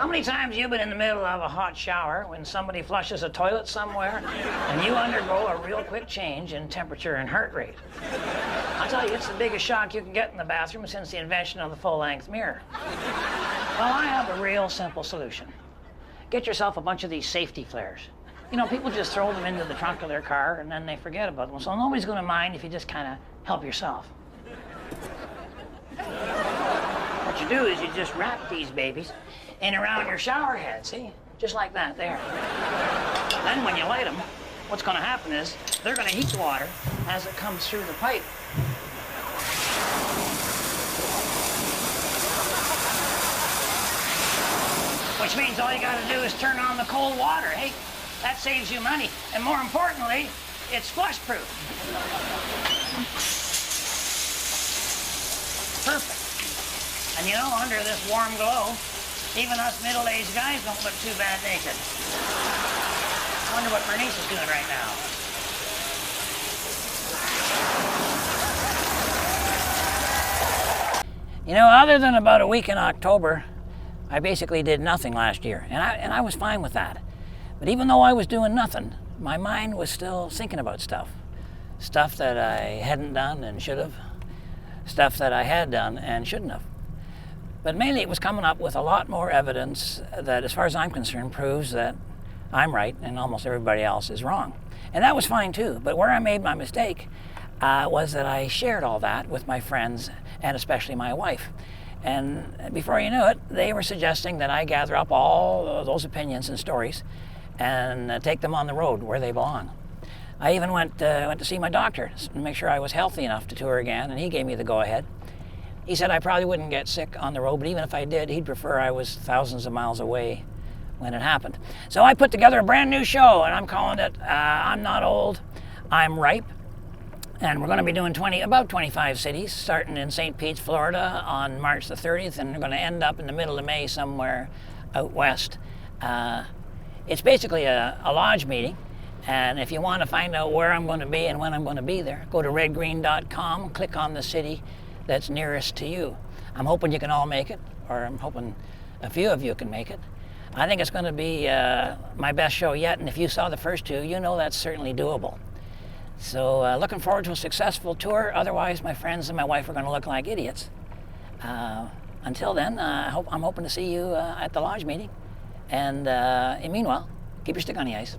How many times have you been in the middle of a hot shower when somebody flushes a toilet somewhere and you undergo a real quick change in temperature and heart rate? I'll tell you, it's the biggest shock you can get in the bathroom since the invention of the full-length mirror. Well, I have a real simple solution. Get yourself a bunch of these safety flares. You know, people just throw them into the trunk of their car and then they forget about them. So nobody's going to mind if you just kind of help yourself. What you do is you just wrap these babies in around your shower head, see? Just like that, there. Then when you light them, what's going to happen is they're going to heat the water as it comes through the pipe. Which means all you got to do is turn on the cold water. Hey, that saves you money. And more importantly, it's flush-proof. Perfect. And you know, under this warm glow, even us middle-aged guys don't look too bad naked. I wonder what Bernice is doing right now. You know, other than about a week in October, I basically did nothing last year, and I was fine with that. But even though I was doing nothing, my mind was still thinking about stuff. Stuff that I hadn't done and should have. Stuff that I had done and shouldn't have. But mainly it was coming up with a lot more evidence that, as far as I'm concerned, proves that I'm right and almost everybody else is wrong. And that was fine too, but where I made my mistake was that I shared all that with my friends and especially my wife. And before you knew it, they were suggesting that I gather up all of those opinions and stories and take them on the road where they belong. I even went to see my doctor to make sure I was healthy enough to tour again, and he gave me the go-ahead. He said I probably wouldn't get sick on the road, but even if I did, he'd prefer I was thousands of miles away when it happened. So I put together a brand new show, and I'm calling it I'm Not Old, I'm Ripe. And we're going to be doing about 25 cities, starting in St. Pete, Florida on March the 30th, and we're going to end up in the middle of May somewhere out west. It's basically a lodge meeting, and if you want to find out where I'm going to be and when I'm going to be there, go to redgreen.com, click on the city that's nearest to you. I'm hoping you can all make it, or I'm hoping a few of you can make it. I think it's going to be my best show yet, and if you saw the first two, you know that's certainly doable. So looking forward to a successful tour. Otherwise, my friends and my wife are going to look like idiots. Until then, I'm hoping to see you at the lodge meeting. And meanwhile, keep your stick on the ice.